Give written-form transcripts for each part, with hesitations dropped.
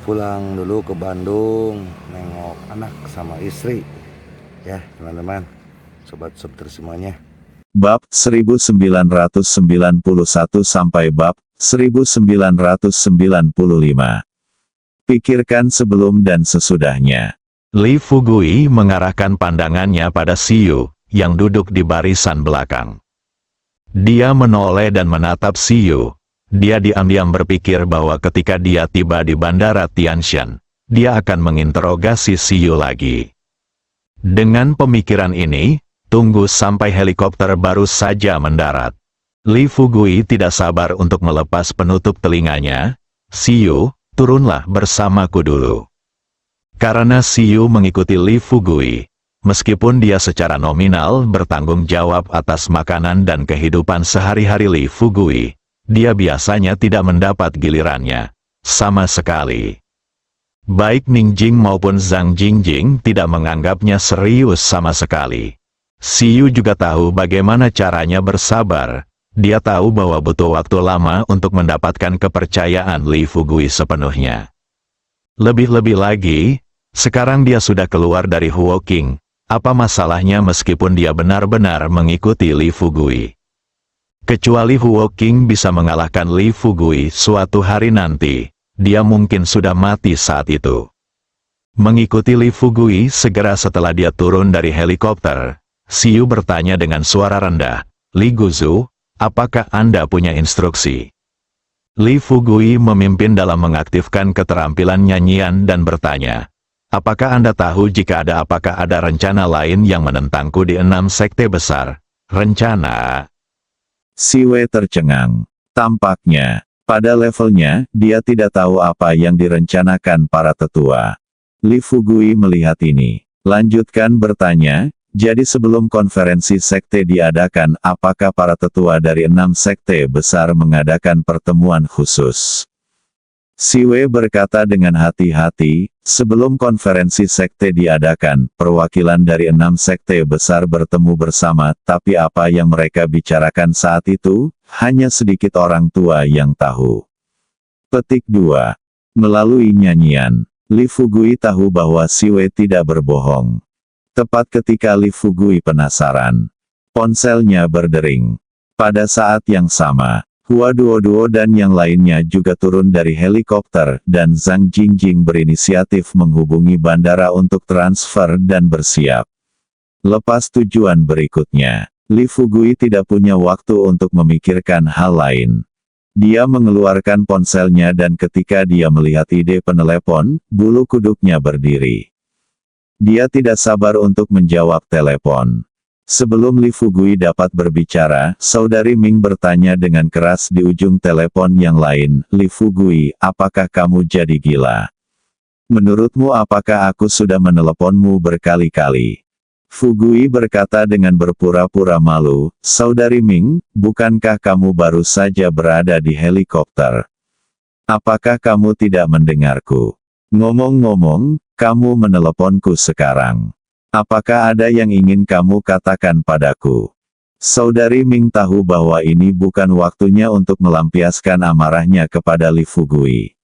pulang dulu ke Bandung nengok anak sama istri ya teman-teman, sobat subter semuanya. Bab 1991 sampai bab 1995. Pikirkan sebelum dan sesudahnya. Li Fugui mengarahkan pandangannya pada Siyu, yang duduk di barisan belakang. Dia menoleh dan menatap Siyu. Dia diam-diam berpikir bahwa ketika dia tiba di bandara Tianshan, dia akan menginterogasi Siyu lagi. Dengan pemikiran ini, tunggu sampai helikopter baru saja mendarat. Li Fugui tidak sabar untuk melepas penutup telinganya. Siyu, turunlah bersamaku dulu. Karena Siyu mengikuti Li Fugui, meskipun dia secara nominal bertanggung jawab atas makanan dan kehidupan sehari-hari Li Fugui, dia biasanya tidak mendapat gilirannya, sama sekali. Baik Ningjing maupun Zhang Jingjing tidak menganggapnya serius sama sekali. Siyu juga tahu bagaimana caranya bersabar. Dia tahu bahwa butuh waktu lama untuk mendapatkan kepercayaan Li Fugui sepenuhnya. Lebih-lebih lagi, sekarang dia sudah keluar dari Huoking. Apa masalahnya meskipun dia benar-benar mengikuti Li Fugui? Kecuali Huoking bisa mengalahkan Li Fugui suatu hari nanti, dia mungkin sudah mati saat itu. Mengikuti Li Fugui segera setelah dia turun dari helikopter, Siyu bertanya dengan suara rendah, "Li Guzu, apakah Anda punya instruksi?" Li Fugui memimpin dalam mengaktifkan keterampilan nyanyian dan bertanya, "Apakah Anda tahu apakah ada rencana lain yang menentangku di 6 sekte besar?" Rencana? Siwe tercengang. Tampaknya, pada levelnya, dia tidak tahu apa yang direncanakan para tetua. Li Fugui melihat ini. Lanjutkan bertanya, jadi sebelum konferensi sekte diadakan, apakah para tetua dari 6 sekte besar mengadakan pertemuan khusus? Siwe berkata dengan hati-hati, sebelum konferensi sekte diadakan, perwakilan dari 6 sekte besar bertemu bersama, tapi apa yang mereka bicarakan saat itu, hanya sedikit orang tua yang tahu. Petik 2. Melalui nyanyian, Li Fugui tahu bahwa Siwe tidak berbohong. Tepat ketika Li Fugui penasaran, ponselnya berdering. Pada saat yang sama, Hua Duoduo dan yang lainnya juga turun dari helikopter, dan Zhang Jingjing berinisiatif menghubungi bandara untuk transfer dan bersiap. Lepas tujuan berikutnya, Li Fugui tidak punya waktu untuk memikirkan hal lain. Dia mengeluarkan ponselnya dan ketika dia melihat ide penelepon, bulu kuduknya berdiri. Dia tidak sabar untuk menjawab telepon. Sebelum Li Fugui dapat berbicara, Saudari Ming bertanya dengan keras di ujung telepon yang lain, "Li Fugui, apakah kamu jadi gila? Menurutmu apakah aku sudah meneleponmu berkali-kali?" Fugui berkata dengan berpura-pura malu, "Saudari Ming, bukankah kamu baru saja berada di helikopter? Apakah kamu tidak mendengarku? Ngomong-ngomong, kamu meneleponku sekarang. Apakah ada yang ingin kamu katakan padaku?" Saudari Ming tahu bahwa ini bukan waktunya untuk melampiaskan amarahnya kepada Li Fugui.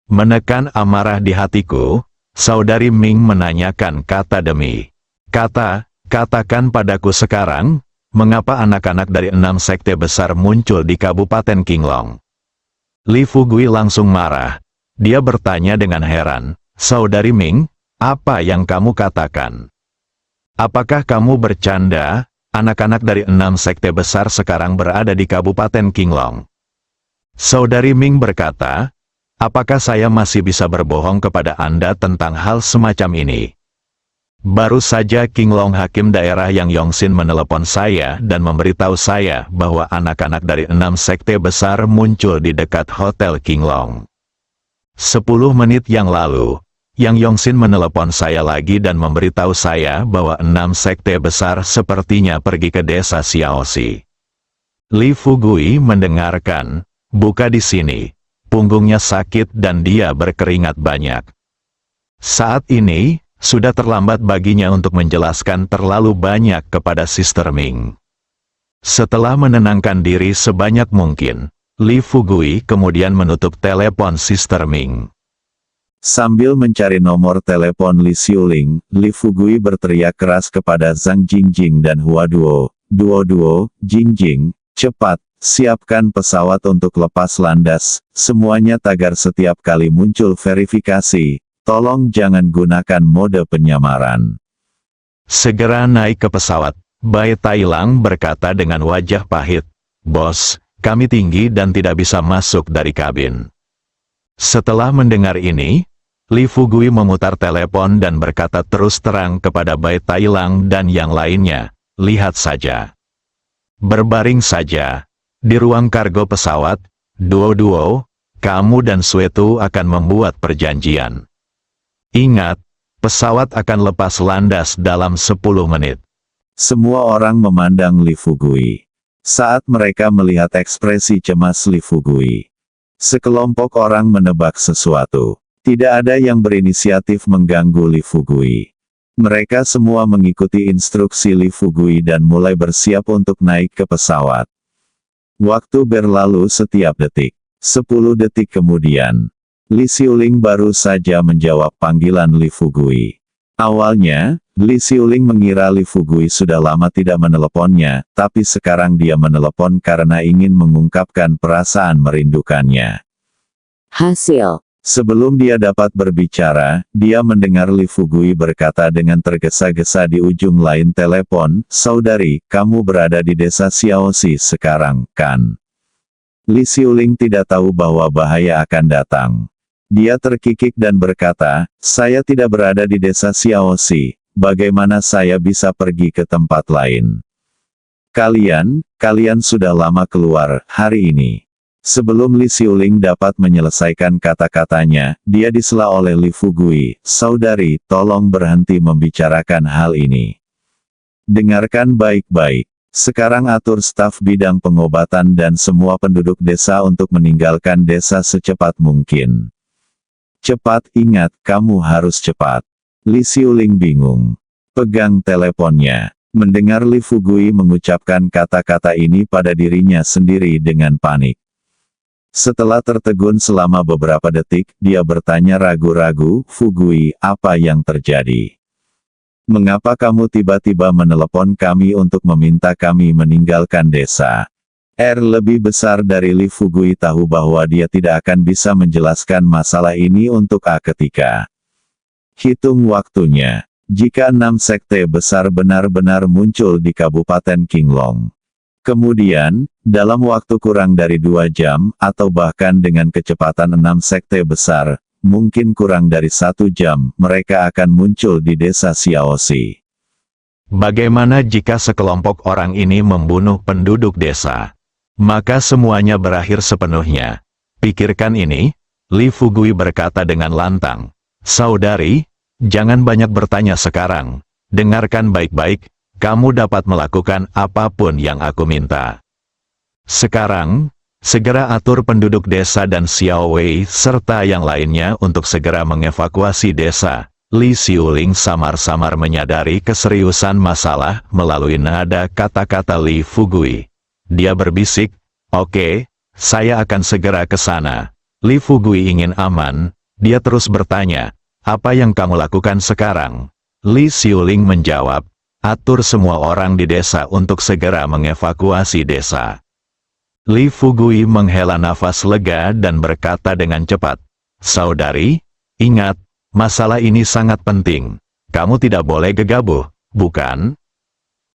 Menekan amarah di hatiku, Saudari Ming menanyakan kata demi kata, "Katakan padaku sekarang, mengapa anak-anak dari 6 sekte besar muncul di Kabupaten Qinglong?" Li Fugui langsung marah. Dia bertanya dengan heran, "Saudari Ming, apa yang kamu katakan? Apakah kamu bercanda? Anak-anak dari 6 sekte besar sekarang berada di Kabupaten Qinglong." Saudari Ming berkata, "Apakah saya masih bisa berbohong kepada Anda tentang hal semacam ini? Baru saja Qinglong Hakim daerah Yang Yongxin menelepon saya dan memberitahu saya bahwa anak-anak dari 6 sekte besar muncul di dekat Hotel Qinglong. 10 menit yang lalu, Yang Yongxin menelepon saya lagi dan memberitahu saya bahwa 6 sekte besar sepertinya pergi ke desa Xiaoxi." Li Fugui mendengarkan, buka di sini, punggungnya sakit dan dia berkeringat banyak. Saat ini, sudah terlambat baginya untuk menjelaskan terlalu banyak kepada Sister Ming. Setelah menenangkan diri sebanyak mungkin, Li Fugui kemudian menutup telepon Sister Ming. Sambil mencari nomor telepon Li Xiuling, Li Fugui berteriak keras kepada Zhang Jingjing dan Hua Duo. Duo, Jingjing, cepat, siapkan pesawat untuk lepas landas, semuanya tagar setiap kali muncul verifikasi, tolong jangan gunakan mode penyamaran. Segera naik ke pesawat, Bai Tailang berkata dengan wajah pahit. Bos, kami tinggi dan tidak bisa masuk dari kabin. Setelah mendengar ini, Li Fugui memutar telepon dan berkata terus terang kepada Bai Tailang dan yang lainnya, lihat saja. Berbaring saja, di ruang kargo pesawat, Duo, kamu dan Suetu akan membuat perjanjian. Ingat, pesawat akan lepas landas dalam 10 menit. Semua orang memandang Li Fugui. Saat mereka melihat ekspresi cemas Li Fugui, sekelompok orang menebak sesuatu. Tidak ada yang berinisiatif mengganggu Li Fugui. Mereka semua mengikuti instruksi Li Fugui dan mulai bersiap untuk naik ke pesawat. Waktu berlalu setiap detik. 10 detik kemudian, Li Xiuling baru saja menjawab panggilan Li Fugui. Awalnya, Li Xiuling mengira Li Fugui sudah lama tidak meneleponnya, tapi sekarang dia menelepon karena ingin mengungkapkan perasaan merindukannya. Hasil. Sebelum dia dapat berbicara, dia mendengar Li Fugui berkata dengan tergesa-gesa di ujung lain telepon, "Saudari, kamu berada di desa Xiaoxi sekarang, kan?" Li Xiuling tidak tahu bahwa bahaya akan datang. Dia terkikik dan berkata, "Saya tidak berada di desa Xiaoxi, bagaimana saya bisa pergi ke tempat lain? Kalian sudah lama keluar, hari ini." Sebelum Li Xiuling dapat menyelesaikan kata-katanya, dia disela oleh Li Fugui, "Saudari, tolong berhenti membicarakan hal ini. Dengarkan baik-baik. Sekarang atur staf bidang pengobatan dan semua penduduk desa untuk meninggalkan desa secepat mungkin. Cepat, ingat, kamu harus cepat." Li Xiuling bingung. Pegang teleponnya. Mendengar Li Fugui mengucapkan kata-kata ini pada dirinya sendiri dengan panik. Setelah tertegun selama beberapa detik, dia bertanya ragu-ragu, "Fugui, apa yang terjadi? Mengapa kamu tiba-tiba menelepon kami untuk meminta kami meninggalkan desa?" Lebih besar dari Li Fugui tahu bahwa dia tidak akan bisa menjelaskan masalah ini untuk ketika. Hitung waktunya. Jika 6 sekte besar benar-benar muncul di Kabupaten Qinglong. Kemudian, dalam waktu kurang dari 2 jam, atau bahkan dengan kecepatan 6 sekte besar, mungkin kurang dari 1 jam, mereka akan muncul di desa Xiaoxi. Bagaimana jika sekelompok orang ini membunuh penduduk desa? Maka semuanya berakhir sepenuhnya. Pikirkan ini, Li Fugui berkata dengan lantang. "Saudari, jangan banyak bertanya sekarang. Dengarkan baik-baik. Kamu dapat melakukan apapun yang aku minta. Sekarang, segera atur penduduk desa dan Xiao Wei serta yang lainnya untuk segera mengevakuasi desa." Li Xiuling samar-samar menyadari keseriusan masalah melalui nada kata-kata Li Fugui. Dia berbisik, "Oke, saya akan segera ke sana." Li Fugui ingin aman, dia terus bertanya, "Apa yang kamu lakukan sekarang?" Li Xiuling menjawab, "Atur semua orang di desa untuk segera mengevakuasi desa." Li Fugui menghela nafas lega dan berkata dengan cepat, "Saudari, ingat, masalah ini sangat penting. Kamu tidak boleh gegabah, bukan?"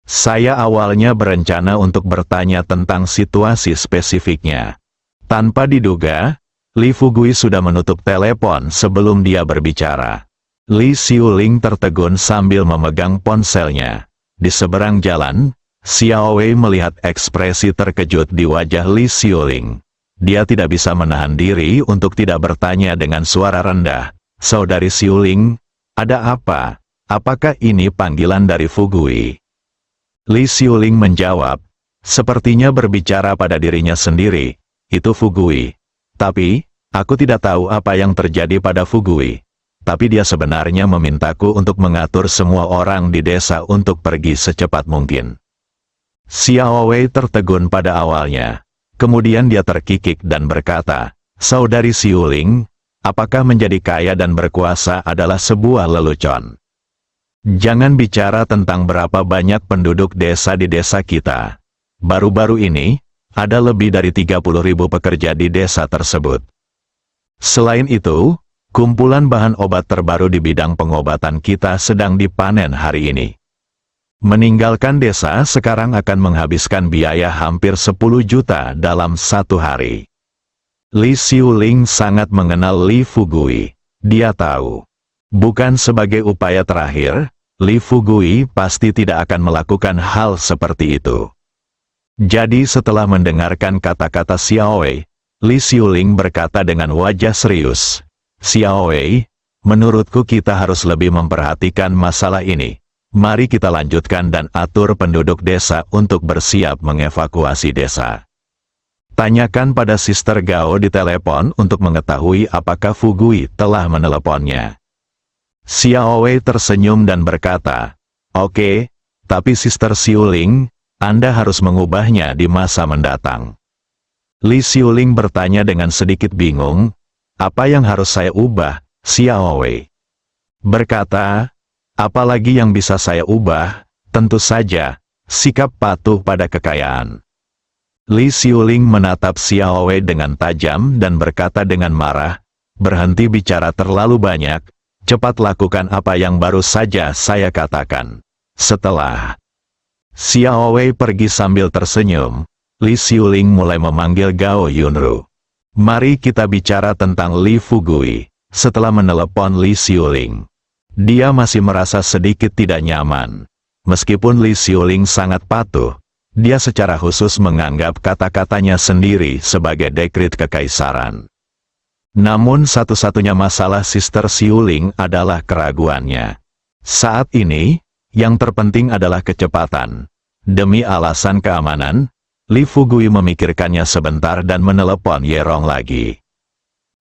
Saya awalnya berencana untuk bertanya tentang situasi spesifiknya. Tanpa diduga, Li Fugui sudah menutup telepon sebelum dia berbicara. Li Xiuling tertegun sambil memegang ponselnya. Di seberang jalan, Xiao Wei melihat ekspresi terkejut di wajah Li Xiuling. Dia tidak bisa menahan diri untuk tidak bertanya dengan suara rendah, "Saudari Xiuling, ada apa? Apakah ini panggilan dari Fugui?" Li Xiuling menjawab, sepertinya berbicara pada dirinya sendiri, "Itu Fugui. Tapi, aku tidak tahu apa yang terjadi pada Fugui. Tapi dia sebenarnya memintaku untuk mengatur semua orang di desa untuk pergi secepat mungkin." Xiao Wei tertegun pada awalnya. Kemudian dia terkikik dan berkata, "Saudari Xiuling, apakah menjadi kaya dan berkuasa adalah sebuah lelucon? Jangan bicara tentang berapa banyak penduduk desa di desa kita. Baru-baru ini, ada lebih dari 30.000 pekerja di desa tersebut. Selain itu, kumpulan bahan obat terbaru di bidang pengobatan kita sedang dipanen hari ini. Meninggalkan desa sekarang akan menghabiskan biaya hampir 10 juta dalam satu hari. Li Xiuling sangat mengenal Li Fugui. Dia tahu, bukan sebagai upaya terakhir, Li Fugui pasti tidak akan melakukan hal seperti itu. Jadi setelah mendengarkan kata-kata Xiaowei, Li Xiuling berkata dengan wajah serius, "Xiaowei, menurutku kita harus lebih memperhatikan masalah ini. Mari kita lanjutkan dan atur penduduk desa untuk bersiap mengevakuasi desa. Tanyakan pada Sister Gao di telepon untuk mengetahui apakah Fugui telah meneleponnya." Xiaowei tersenyum dan berkata, "Oke, tapi Sister Xiuling, Anda harus mengubahnya di masa mendatang." Li Xiuling bertanya dengan sedikit bingung, "Apa yang harus saya ubah, Xiaowei?" Berkata, "Apalagi yang bisa saya ubah? Tentu saja, sikap patuh pada kekayaan." Li Xiuling menatap Xiaowei dengan tajam dan berkata dengan marah, "Berhenti bicara terlalu banyak, cepat lakukan apa yang baru saja saya katakan." Setelah Xiaowei pergi sambil tersenyum, Li Xiuling mulai memanggil Gao Yunru. "Mari kita bicara tentang Li Fugui." Setelah menelepon Li Xiuling, dia masih merasa sedikit tidak nyaman. Meskipun Li Xiuling sangat patuh, dia secara khusus menganggap kata-katanya sendiri sebagai dekrit kekaisaran. Namun satu-satunya masalah Sister Xiuling adalah keraguannya. Saat ini, yang terpenting adalah kecepatan. Demi alasan keamanan, Li Fugui memikirkannya sebentar dan menelepon Ye Rong lagi.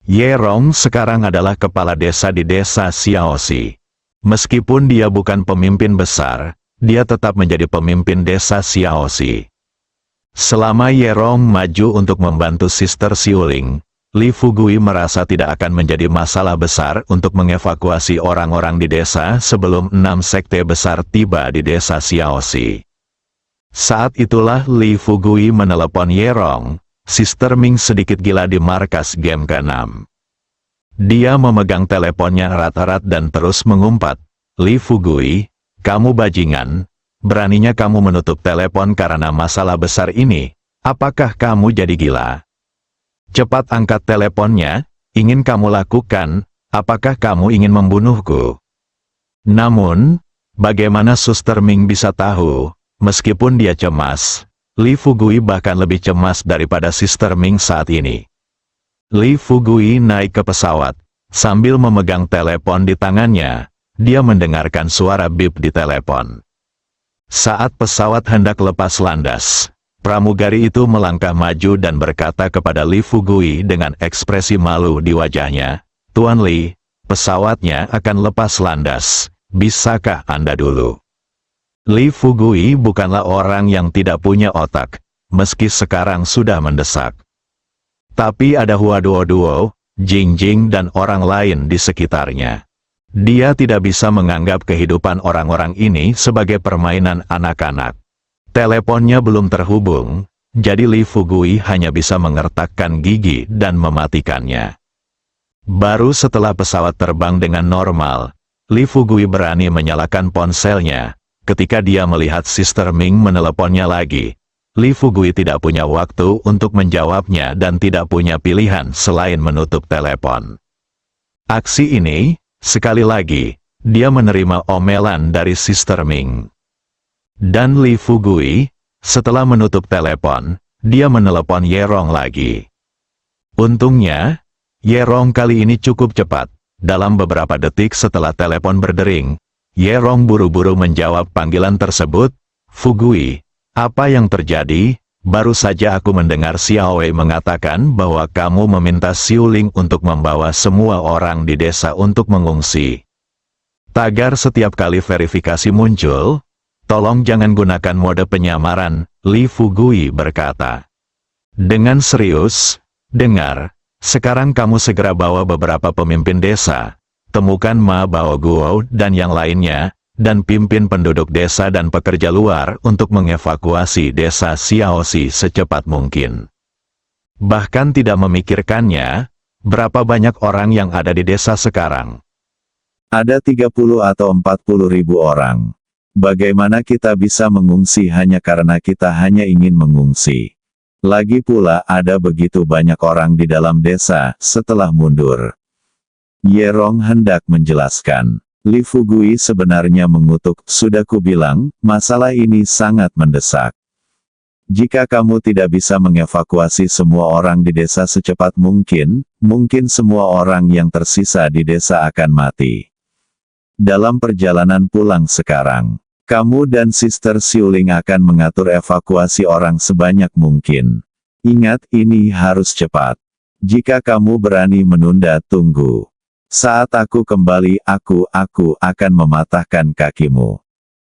Ye Rong sekarang adalah kepala desa di desa Xiaoxi. Meskipun dia bukan pemimpin besar, dia tetap menjadi pemimpin desa Xiaoxi. Selama Ye Rong maju untuk membantu Sister Xiuling, Li Fugui merasa tidak akan menjadi masalah besar untuk mengevakuasi orang-orang di desa sebelum 6 sekte besar tiba di desa Xiaoxi. Saat itulah Li Fugui menelepon Ye Rong. Sister Ming sedikit gila di markas game ke-6. Dia memegang teleponnya erat-erat dan terus mengumpat, "Li Fugui, kamu bajingan, beraninya kamu menutup telepon karena masalah besar ini, apakah kamu jadi gila? Cepat angkat teleponnya, ingin kamu lakukan, apakah kamu ingin membunuhku?" Namun, bagaimana Suster Ming bisa tahu, meskipun dia cemas, Li Fugui bahkan lebih cemas daripada Sister Ming saat ini. Li Fugui naik ke pesawat, sambil memegang telepon di tangannya, dia mendengarkan suara bip di telepon. Saat pesawat hendak lepas landas, pramugari itu melangkah maju dan berkata kepada Li Fugui dengan ekspresi malu di wajahnya, "Tuan Li, pesawatnya akan lepas landas, bisakah Anda dulu?" Li Fugui bukanlah orang yang tidak punya otak, meski sekarang sudah mendesak. Tapi ada Hua Duo, Jing Jing dan orang lain di sekitarnya. Dia tidak bisa menganggap kehidupan orang-orang ini sebagai permainan anak-anak. Teleponnya belum terhubung, jadi Li Fugui hanya bisa mengertakkan gigi dan mematikannya. Baru setelah pesawat terbang dengan normal, Li Fugui berani menyalakan ponselnya. Ketika dia melihat Sister Ming meneleponnya lagi, Li Fugui tidak punya waktu untuk menjawabnya dan tidak punya pilihan selain menutup telepon. Aksi ini, sekali lagi, dia menerima omelan dari Sister Ming. Dan Li Fugui, setelah menutup telepon, dia menelepon Ye Rong lagi. Untungnya, Ye Rong kali ini cukup cepat. Dalam beberapa detik setelah telepon berdering, Ye Rong buru-buru menjawab panggilan tersebut. "Fugui, apa yang terjadi? Baru saja aku mendengar Xiaowei mengatakan bahwa kamu meminta Xiuling untuk membawa semua orang di desa untuk mengungsi." Tagar setiap kali verifikasi muncul, "Tolong jangan gunakan mode penyamaran," Li Fugui berkata. Dengan serius, "Dengar, Sekarang kamu segera bawa beberapa pemimpin desa, temukan Ma Bao Guo dan yang lainnya, dan pimpin penduduk desa dan pekerja luar untuk mengevakuasi desa Xiaoxi secepat mungkin. Bahkan tidak memikirkannya, berapa banyak orang yang ada di desa sekarang. Ada 30 atau 40 ribu orang. Bagaimana kita bisa mengungsi hanya karena kita hanya ingin mengungsi? Lagi pula ada begitu banyak orang di dalam desa, setelah mundur. Ye Rong hendak menjelaskan. Li Fugui sebenarnya mengutuk, sudah kubilang, masalah ini sangat mendesak. Jika kamu tidak bisa mengevakuasi semua orang di desa secepat mungkin semua orang yang tersisa di desa akan mati. Dalam perjalanan pulang sekarang, kamu dan Sister Xiuling akan mengatur evakuasi orang sebanyak mungkin. Ingat, ini harus cepat. Jika kamu berani menunda, tunggu. Saat aku kembali, aku akan mematahkan kakimu.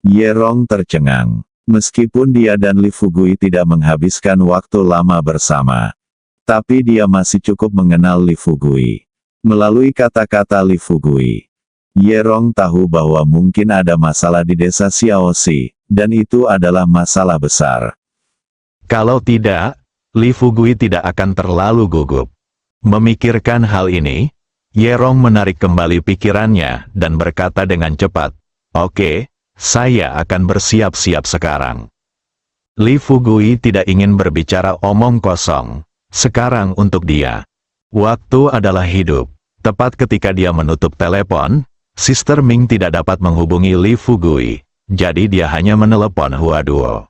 Ye Rong tercengang. Meskipun dia dan Li Fugui tidak menghabiskan waktu lama bersama, tapi dia masih cukup mengenal Li Fugui. Melalui kata-kata Li Fugui, Ye Rong tahu bahwa mungkin ada masalah di desa Xiaoxi, dan itu adalah masalah besar. Kalau tidak, Li Fugui tidak akan terlalu gugup. Memikirkan hal ini, Ye Rong menarik kembali pikirannya dan berkata dengan cepat, "Oke, saya akan bersiap-siap sekarang." Li Fugui tidak ingin berbicara omong kosong. Sekarang untuk dia, waktu adalah hidup. Tepat ketika dia menutup telepon, Sister Ming tidak dapat menghubungi Li Fugui, jadi dia hanya menelepon Hua Duo.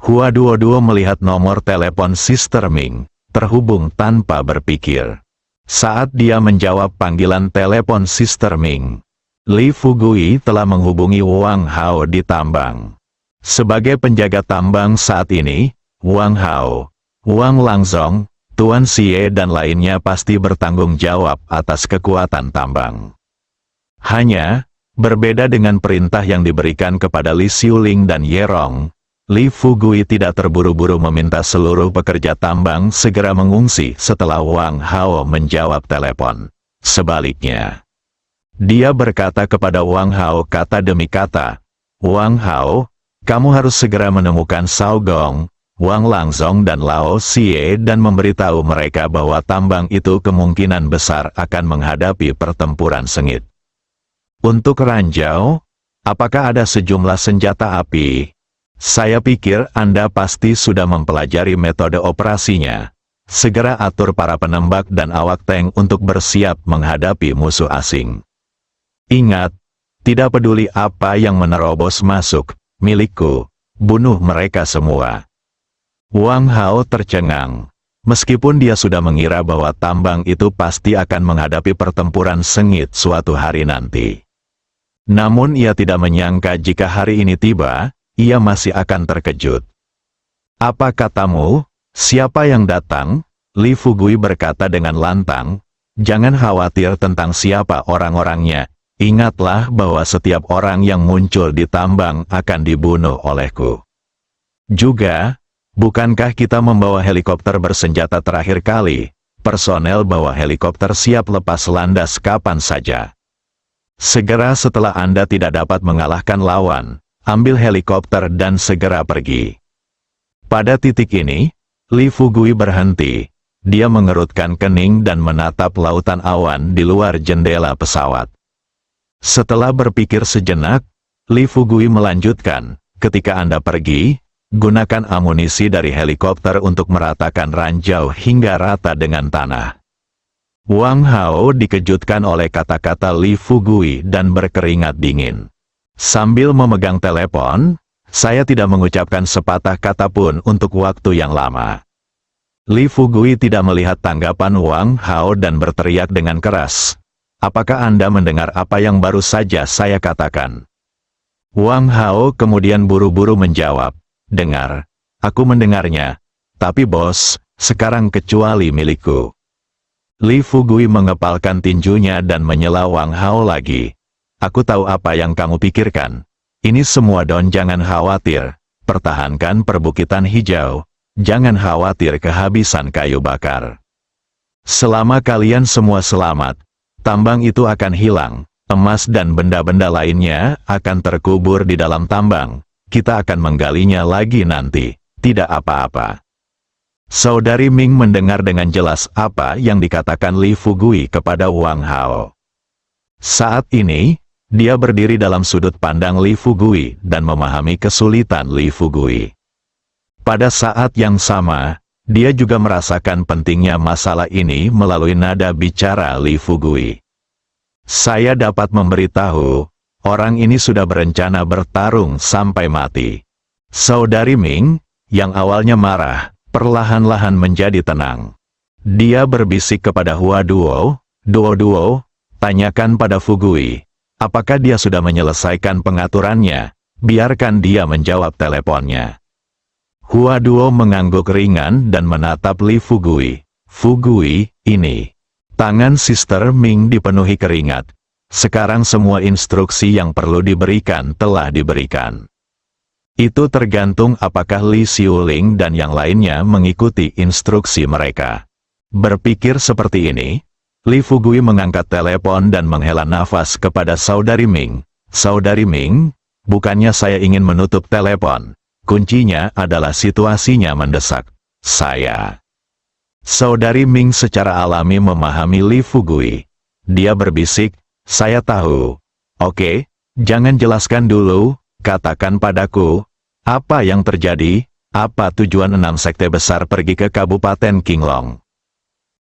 Hua Duo melihat nomor telepon Sister Ming, terhubung tanpa berpikir. Saat dia menjawab panggilan telepon Sister Ming, Li Fugui telah menghubungi Wang Hao di tambang. Sebagai penjaga tambang saat ini, Wang Hao, Wang Langzong, Tuan Xie dan lainnya pasti bertanggung jawab atas kekuatan tambang. Hanya, berbeda dengan perintah yang diberikan kepada Li Xiuling dan Ye Rong, Li Fugui tidak terburu-buru meminta seluruh pekerja tambang segera mengungsi setelah Wang Hao menjawab telepon. Sebaliknya, dia berkata kepada Wang Hao kata demi kata, "Wang Hao, kamu harus segera menemukan Shao Gong, Wang Langzong dan Lao Xie dan memberitahu mereka bahwa tambang itu kemungkinan besar akan menghadapi pertempuran sengit. Untuk ranjau, apakah ada sejumlah senjata api? Saya pikir Anda pasti sudah mempelajari metode operasinya. Segera atur para penembak dan awak tank untuk bersiap menghadapi musuh asing. Ingat, tidak peduli apa yang menerobos masuk, milikku, bunuh mereka semua." Wang Hao tercengang. Meskipun dia sudah mengira bahwa tambang itu pasti akan menghadapi pertempuran sengit suatu hari nanti. Namun ia tidak menyangka jika hari ini tiba, ia masih akan terkejut. "Apa katamu? Siapa yang datang?" Li Fugui berkata dengan lantang, "Jangan khawatir tentang siapa orang-orangnya. Ingatlah bahwa setiap orang yang muncul di tambang akan dibunuh olehku. Juga, bukankah kita membawa helikopter bersenjata terakhir kali? Personel bawa helikopter siap lepas landas kapan saja. Segera setelah Anda tidak dapat mengalahkan lawan, ambil helikopter dan segera pergi." Pada titik ini, Li Fugui berhenti. Dia mengerutkan kening dan menatap lautan awan di luar jendela pesawat. Setelah berpikir sejenak, Li Fugui melanjutkan, "Ketika Anda pergi, gunakan amunisi dari helikopter untuk meratakan ranjau hingga rata dengan tanah." Wang Hao dikejutkan oleh kata-kata Li Fugui dan berkeringat dingin. Sambil memegang telepon, "Saya tidak mengucapkan sepatah kata pun untuk waktu yang lama." Li Fugui tidak melihat tanggapan Wang Hao dan berteriak dengan keras, "Apakah Anda mendengar apa yang baru saja saya katakan?" Wang Hao kemudian buru-buru menjawab, "Dengar, aku mendengarnya. Tapi bos, sekarang kecuali milikku." Li Fugui mengepalkan tinjunya dan menyela Wang Hao lagi. "Aku tahu apa yang kamu pikirkan. Ini semua Don, jangan khawatir. Pertahankan perbukitan hijau. Jangan khawatir kehabisan kayu bakar." Selama kalian semua selamat, tambang itu akan hilang, emas dan benda-benda lainnya akan terkubur di dalam tambang. Kita akan menggalinya lagi nanti, tidak apa-apa. Saudari Ming mendengar dengan jelas apa yang dikatakan Li Fugui kepada Wang Hao. Saat ini, dia berdiri dalam sudut pandang Li Fugui dan memahami kesulitan Li Fugui. Pada saat yang sama, dia juga merasakan pentingnya masalah ini melalui nada bicara Li Fugui. Saya dapat memberitahu, orang ini sudah berencana bertarung sampai mati. Saudari Ming, yang awalnya marah, perlahan-lahan menjadi tenang. Dia berbisik kepada Hua Duo, Duo, tanyakan pada Fugui. Apakah dia sudah menyelesaikan pengaturannya? Biarkan dia menjawab teleponnya. Hua Duo mengangguk ringan dan menatap Li Fugui. Fugui, ini. Tangan Sister Ming dipenuhi keringat. Sekarang semua instruksi yang perlu diberikan telah diberikan. Itu tergantung apakah Li Xiuling dan yang lainnya mengikuti instruksi mereka. Berpikir seperti ini, Li Fugui mengangkat telepon dan menghela nafas kepada Saudari Ming. Saudari Ming, bukannya saya ingin menutup telepon. Kuncinya adalah situasinya mendesak. Saudari Ming secara alami memahami Li Fugui. Dia berbisik, saya tahu. Oke, jangan jelaskan dulu, katakan padaku, apa yang terjadi, apa tujuan 6 sekte besar pergi ke Kabupaten Qinglong.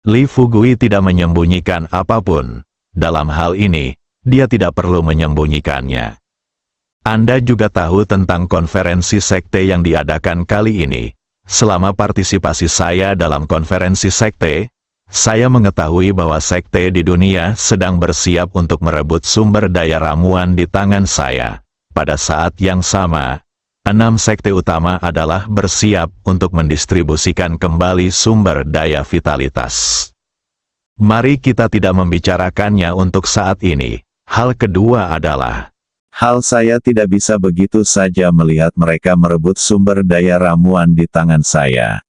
Li Fugui tidak menyembunyikan apapun. Dalam hal ini, dia tidak perlu menyembunyikannya. Anda juga tahu tentang konferensi sekte yang diadakan kali ini. Selama partisipasi saya dalam konferensi sekte, saya mengetahui bahwa sekte di dunia sedang bersiap untuk merebut sumber daya ramuan di tangan saya. Pada saat yang sama, 6 sekte utama adalah bersiap untuk mendistribusikan kembali sumber daya vitalitas. Mari kita tidak membicarakannya untuk saat ini. Hal kedua adalah, Hal saya tidak bisa begitu saja melihat mereka merebut sumber daya ramuan di tangan saya.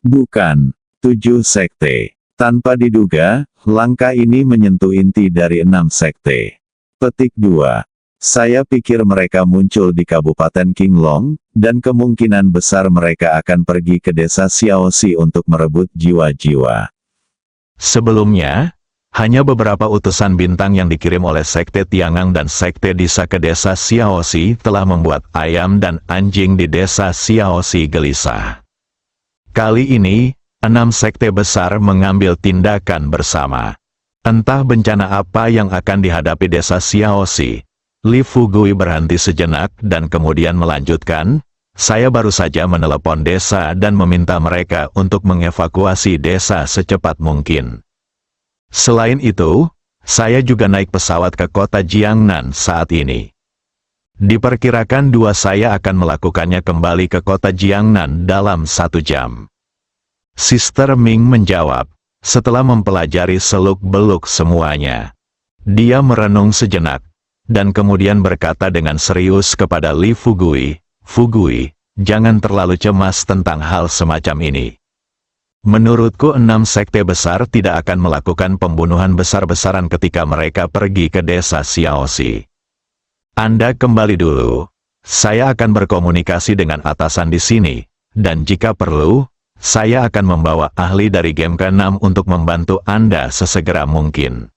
Bukan, 7 sekte. Tanpa diduga, langkah ini menyentuh inti dari 6 sekte. Petik 2. Saya pikir mereka muncul di Kabupaten Qinglong, dan kemungkinan besar mereka akan pergi ke desa Xiaoxi untuk merebut jiwa-jiwa. sebelumnya, hanya beberapa utusan bintang yang dikirim oleh Sekte Tiangang dan Sekte Disa ke desa Xiaoxi telah membuat ayam dan anjing di desa Xiaoxi gelisah. Kali ini, 6 sekte besar mengambil tindakan bersama. Entah bencana apa yang akan dihadapi desa Xiaoxi. Li Fugui berhenti sejenak dan kemudian melanjutkan, saya baru saja menelepon desa dan meminta mereka untuk mengevakuasi desa secepat mungkin. Selain itu, saya juga naik pesawat ke kota Jiangnan saat ini. Diperkirakan saya akan melakukannya kembali ke kota Jiangnan dalam 1 jam. Sister Ming menjawab, setelah mempelajari seluk-beluk semuanya. Dia merenung sejenak, dan kemudian berkata dengan serius kepada Li Fugui, Fugui, jangan terlalu cemas tentang hal semacam ini. Menurutku 6 sekte besar tidak akan melakukan pembunuhan besar-besaran ketika mereka pergi ke desa Xiaoxi. Anda kembali dulu. Saya akan berkomunikasi dengan atasan di sini, dan jika perlu, saya akan membawa ahli dari game ke-6 untuk membantu Anda sesegera mungkin.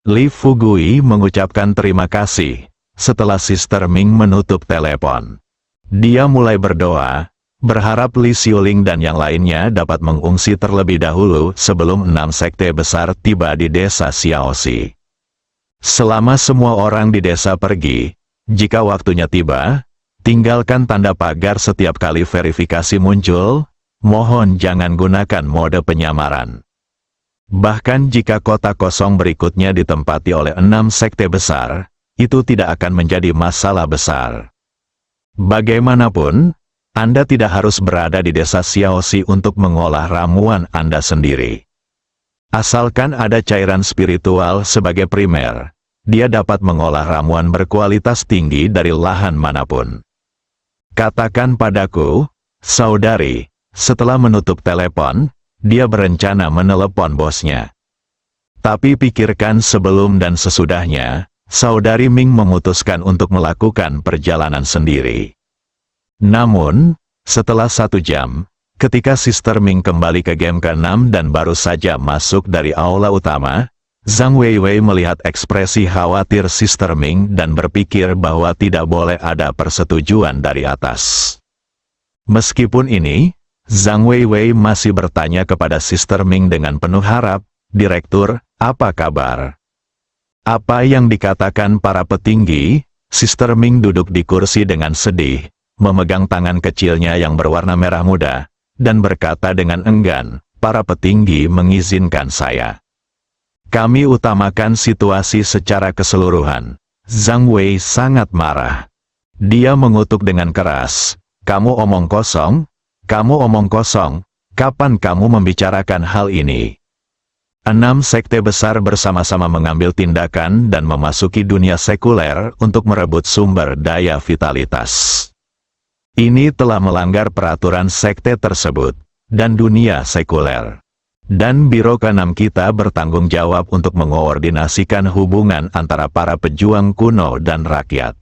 Li Fugui mengucapkan terima kasih. Setelah Sister Ming menutup telepon, dia mulai berdoa, berharap Li Xiuling dan yang lainnya dapat mengungsi terlebih dahulu sebelum 6 sekte besar tiba di desa Xiaoxi. Selama semua orang di desa pergi, jika waktunya tiba, tinggalkan tanda pagar setiap kali verifikasi muncul, mohon jangan gunakan mode penyamaran. Bahkan jika kota kosong berikutnya ditempati oleh 6 sekte besar, itu tidak akan menjadi masalah besar. Bagaimanapun, Anda tidak harus berada di desa Xiaoxi untuk mengolah ramuan Anda sendiri. Asalkan ada cairan spiritual sebagai primer, dia dapat mengolah ramuan berkualitas tinggi dari lahan manapun. Katakan padaku, saudari, setelah menutup telepon, dia berencana menelepon bosnya. Tapi pikirkan sebelum dan sesudahnya, saudari Ming memutuskan untuk melakukan perjalanan sendiri. Namun, setelah 1 jam, ketika Sister Ming kembali ke game ke-6 dan baru saja masuk dari aula utama, Zhang Weiwei melihat ekspresi khawatir Sister Ming dan berpikir bahwa tidak boleh ada persetujuan dari atas. Meskipun ini, Zhang Weiwei masih bertanya kepada Sister Ming dengan penuh harap, "Direktur, apa kabar?" Apa yang dikatakan para petinggi? Sister Ming duduk di kursi dengan sedih, memegang tangan kecilnya yang berwarna merah muda, dan berkata dengan enggan, "Para petinggi mengizinkan saya. Kami utamakan situasi secara keseluruhan." Zhang Wei sangat marah. Dia mengutuk dengan keras, "Kamu omong kosong? Kamu omong kosong? Kapan kamu membicarakan hal ini?" 6 sekte besar bersama-sama mengambil tindakan dan memasuki dunia sekuler untuk merebut sumber daya vitalitas. Ini telah melanggar peraturan sekte tersebut, dan dunia sekuler. Dan Biro ke-6 kita bertanggung jawab untuk mengoordinasikan hubungan antara para pejuang kuno dan rakyat.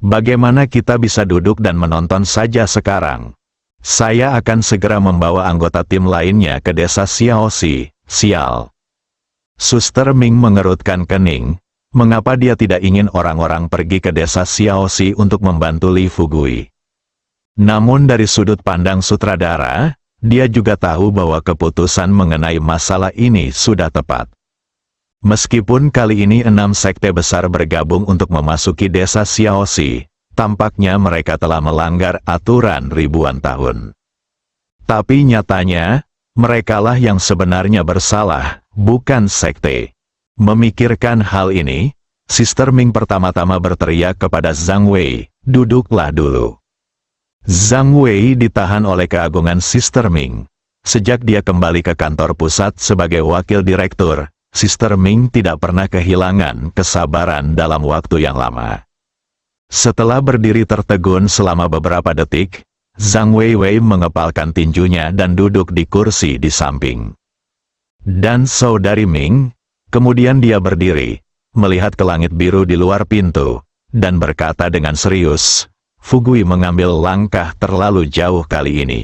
Bagaimana kita bisa duduk dan menonton saja sekarang? Saya akan segera membawa anggota tim lainnya ke desa Xiaoxi, sial. Suster Ming mengerutkan kening. Mengapa dia tidak ingin orang-orang pergi ke desa Xiaoxi untuk membantu Li Fugui? Namun dari sudut pandang sutradara, dia juga tahu bahwa keputusan mengenai masalah ini sudah tepat. Meskipun kali ini 6 sekte besar bergabung untuk memasuki desa Xiaoxi, tampaknya mereka telah melanggar aturan ribuan tahun. Tapi nyatanya, merekalah yang sebenarnya bersalah, bukan sekte. Memikirkan hal ini, Sister Ming pertama-tama berteriak kepada Zhang Wei, "Duduklah dulu." Zhang Wei ditahan oleh keagungan Sister Ming. Sejak dia kembali ke kantor pusat sebagai wakil direktur, Sister Ming tidak pernah kehilangan kesabaran dalam waktu yang lama. Setelah berdiri tertegun selama beberapa detik, Zhang Weiwei mengepalkan tinjunya dan duduk di kursi di samping. Dan saudari Ming, kemudian dia berdiri, melihat ke langit biru di luar pintu, dan berkata dengan serius, "Fugui mengambil langkah terlalu jauh kali ini.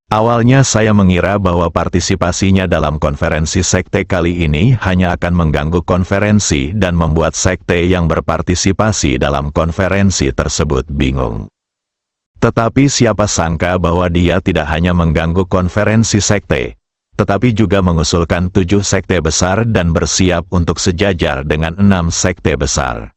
Awalnya saya mengira bahwa partisipasinya dalam konferensi sekte kali ini hanya akan mengganggu konferensi dan membuat sekte yang berpartisipasi dalam konferensi tersebut bingung. Tetapi siapa sangka bahwa dia tidak hanya mengganggu konferensi sekte, tetapi juga mengusulkan 7 sekte besar dan bersiap untuk sejajar dengan 6 sekte besar."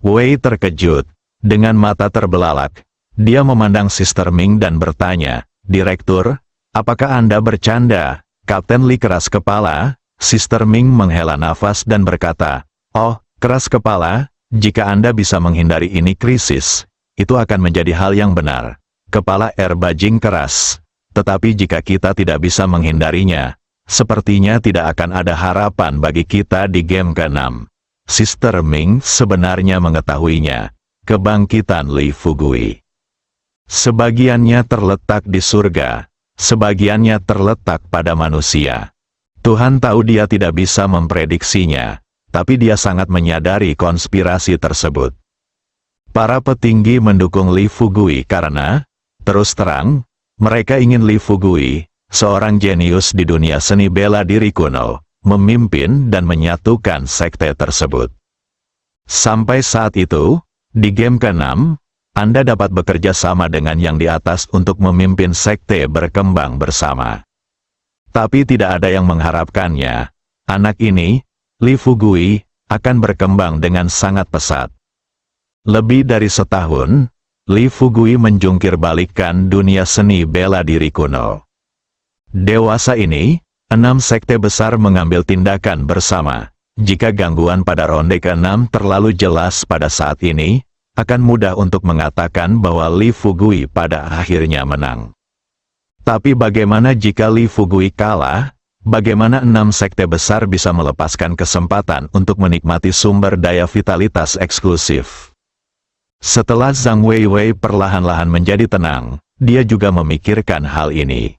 Wei terkejut. Dengan mata terbelalak, dia memandang Sister Ming dan bertanya, "Direktur, apakah Anda bercanda?" Kapten Li keras kepala. Sister Ming menghela nafas dan berkata, "Oh, keras kepala, jika Anda bisa menghindari ini krisis, itu akan menjadi hal yang benar." Kepala Bajing keras. "Tetapi jika kita tidak bisa menghindarinya, sepertinya tidak akan ada harapan bagi kita di game ke-6. Sister Ming sebenarnya mengetahuinya. Kebangkitan Li Fugui. Sebagiannya terletak di surga, sebagiannya terletak pada manusia. Tuhan tahu dia tidak bisa memprediksinya, tapi dia sangat menyadari konspirasi tersebut. Para petinggi mendukung Li Fugui karena, terus terang, mereka ingin Li Fugui, seorang jenius di dunia seni bela diri kuno, memimpin dan menyatukan sekte tersebut. Sampai saat itu, di game ke-6, Anda dapat bekerja sama dengan yang di atas untuk memimpin sekte berkembang bersama. Tapi tidak ada yang mengharapkannya. Anak ini, Li Fugui, akan berkembang dengan sangat pesat. Lebih dari setahun, Li Fugui menjungkir balikkan dunia seni bela diri kuno. Dewasa ini, 6 sekte besar mengambil tindakan bersama. Jika gangguan pada ronde ke-6 terlalu jelas pada saat ini, akan mudah untuk mengatakan bahwa Li Fugui pada akhirnya menang. Tapi bagaimana jika Li Fugui kalah? Bagaimana 6 sekte besar bisa melepaskan kesempatan untuk menikmati sumber daya vitalitas eksklusif? Setelah Zhang Weiwei perlahan-lahan menjadi tenang, dia juga memikirkan hal ini.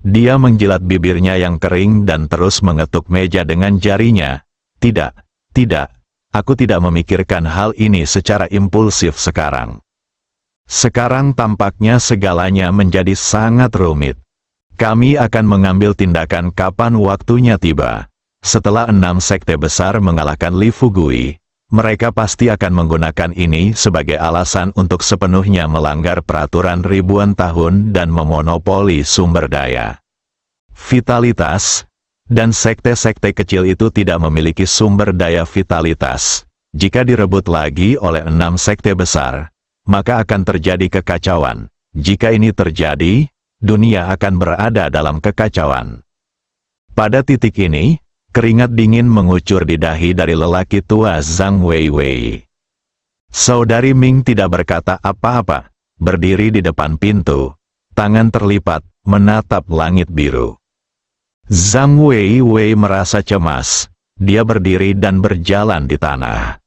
Dia menjilat bibirnya yang kering dan terus mengetuk meja dengan jarinya. Tidak, aku tidak memikirkan hal ini secara impulsif sekarang. Sekarang tampaknya segalanya menjadi sangat rumit. Kami akan mengambil tindakan kapan waktunya tiba. Setelah 6 sekte besar mengalahkan Li Fugui, mereka pasti akan menggunakan ini sebagai alasan untuk sepenuhnya melanggar peraturan ribuan tahun dan memonopoli sumber daya. Vitalitas, dan sekte-sekte kecil itu tidak memiliki sumber daya vitalitas. Jika direbut lagi oleh 6 sekte besar, maka akan terjadi kekacauan. Jika ini terjadi, dunia akan berada dalam kekacauan. Pada titik ini, keringat dingin mengucur di dahi dari lelaki tua Zhang Weiwei. Saudari Ming tidak berkata apa-apa, berdiri di depan pintu, tangan terlipat, menatap langit biru. Zhang Weiwei merasa cemas, dia berdiri dan berjalan di tanah.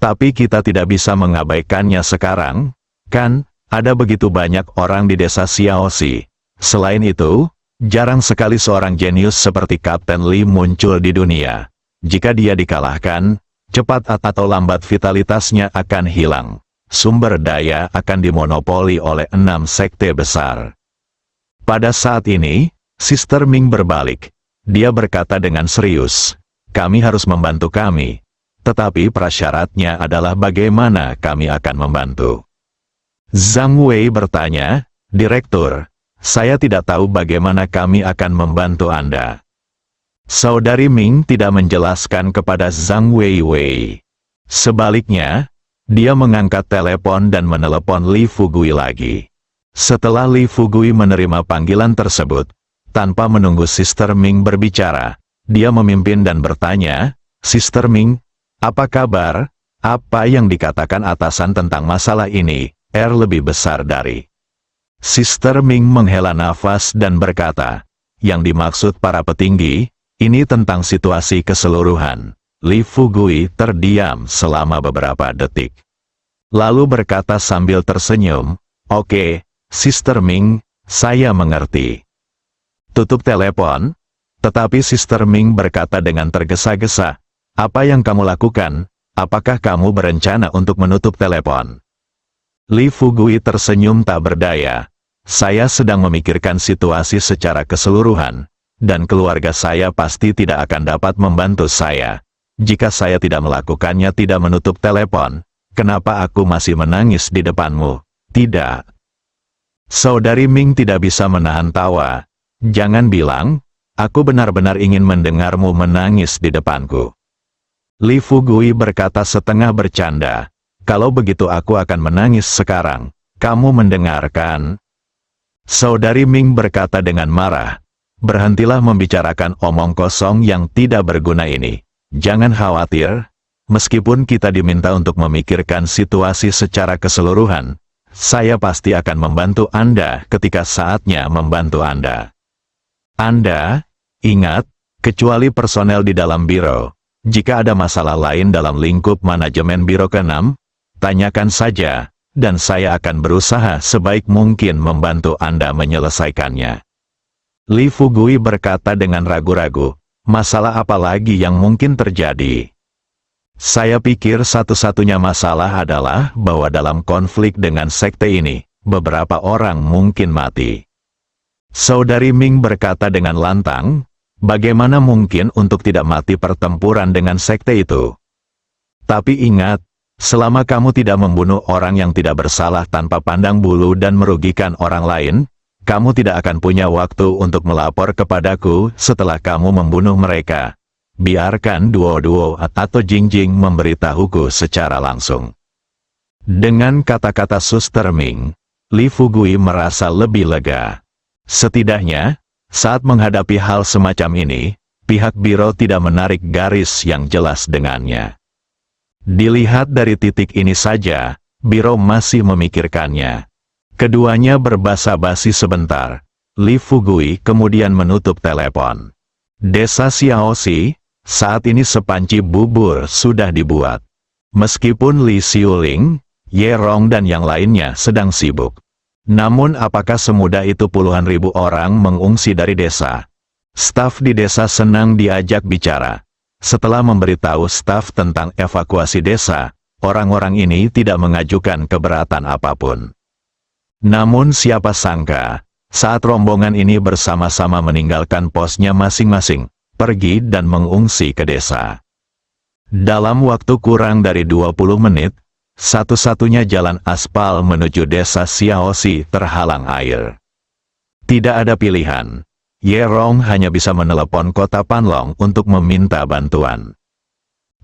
Tapi kita tidak bisa mengabaikannya sekarang, kan? Ada begitu banyak orang di desa Xiaoxi. Selain itu, jarang sekali seorang jenius seperti Kapten Li muncul di dunia. Jika dia dikalahkan, cepat atau lambat vitalitasnya akan hilang. Sumber daya akan dimonopoli oleh 6 sekte besar. Pada saat ini, Sister Ming berbalik. Dia berkata dengan serius, "Kami harus membantu kami. Tetapi prasyaratnya adalah bagaimana kami akan membantu." Zhang Wei bertanya, "Direktur, saya tidak tahu bagaimana kami akan membantu Anda." Saudari Ming tidak menjelaskan kepada Zhang Weiwei. Sebaliknya, dia mengangkat telepon dan menelepon Li Fugui lagi. Setelah Li Fugui menerima panggilan tersebut, tanpa menunggu Sister Ming berbicara, dia memimpin dan bertanya, "Sister Ming, apa kabar? Apa yang dikatakan atasan tentang masalah ini? Lebih besar dari..." Sister Ming menghela nafas dan berkata, "Yang dimaksud para petinggi, ini tentang situasi keseluruhan." Li Fugui terdiam selama beberapa detik. Lalu berkata sambil tersenyum, "Oke, Sister Ming, saya mengerti." Tutup telepon. Tetapi Sister Ming berkata dengan tergesa-gesa, "Apa yang kamu lakukan? Apakah kamu berencana untuk menutup telepon?" Li Fugui tersenyum tak berdaya. "Saya sedang memikirkan situasi secara keseluruhan, dan keluarga saya pasti tidak akan dapat membantu saya. Jika saya tidak melakukannya, tidak menutup telepon, kenapa aku masih menangis di depanmu?" "Tidak." Saudari Ming tidak bisa menahan tawa. "Jangan bilang, aku benar-benar ingin mendengarmu menangis di depanku." Li Fugui berkata setengah bercanda, "Kalau begitu aku akan menangis sekarang. Kamu mendengarkan?" Saudari Ming berkata dengan marah, "Berhentilah membicarakan omong kosong yang tidak berguna ini. Jangan khawatir, meskipun kita diminta untuk memikirkan situasi secara keseluruhan, saya pasti akan membantu Anda ketika saatnya membantu Anda. Anda, ingat, kecuali personel di dalam biro, jika ada masalah lain dalam lingkup manajemen biro ke-6, tanyakan saja, dan saya akan berusaha sebaik mungkin membantu Anda menyelesaikannya." Li Fugui berkata dengan ragu-ragu, "Masalah apa lagi yang mungkin terjadi?" "Saya pikir satu-satunya masalah adalah bahwa dalam konflik dengan sekte ini, beberapa orang mungkin mati." Saudari Ming berkata dengan lantang, "Bagaimana mungkin untuk tidak mati pertempuran dengan sekte itu? Tapi ingat, selama kamu tidak membunuh orang yang tidak bersalah tanpa pandang bulu dan merugikan orang lain, kamu tidak akan punya waktu untuk melapor kepadaku setelah kamu membunuh mereka. Biarkan Duo-Duo atau Jingjing memberitahuku secara langsung." Dengan kata-kata Suster Ming, Li Fugui merasa lebih lega. Setidaknya, saat menghadapi hal semacam ini, pihak biro tidak menarik garis yang jelas dengannya. Dilihat dari titik ini saja, biro masih memikirkannya. Keduanya berbasa-basi sebentar. Li Fugui kemudian menutup telepon. Desa Xiaoxi, saat ini sepanci bubur sudah dibuat. Meskipun Li Xiuling, Ye Rong dan yang lainnya sedang sibuk, Namun apakah semudah itu puluhan ribu orang mengungsi dari desa? Staf di desa senang diajak bicara. Setelah memberitahu staf tentang evakuasi desa, orang-orang ini tidak mengajukan keberatan apapun. Namun siapa sangka, saat rombongan ini bersama-sama meninggalkan posnya masing-masing, pergi dan mengungsi ke desa. Dalam waktu kurang dari 20 menit, satu-satunya jalan aspal menuju desa Xiaoxi terhalang air. Tidak ada pilihan. Ye Rong hanya bisa menelepon kota Panlong untuk meminta bantuan.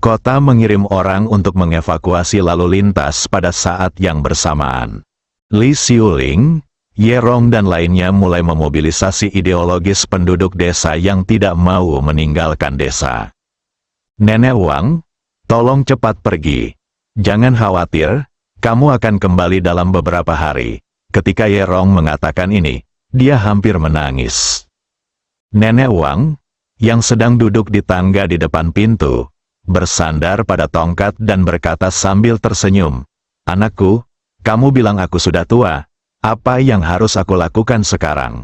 Kota mengirim orang untuk mengevakuasi lalu lintas pada saat yang bersamaan. Li Xiuling, Ye Rong dan lainnya mulai memobilisasi ideologis penduduk desa yang tidak mau meninggalkan desa. Nenek Wang, tolong cepat pergi. Jangan khawatir, kamu akan kembali dalam beberapa hari. Ketika Ye Rong mengatakan ini, dia hampir menangis. Nenek Wang, yang sedang duduk di tangga di depan pintu, bersandar pada tongkat dan berkata sambil tersenyum, "Anakku, kamu bilang aku sudah tua, apa yang harus aku lakukan sekarang?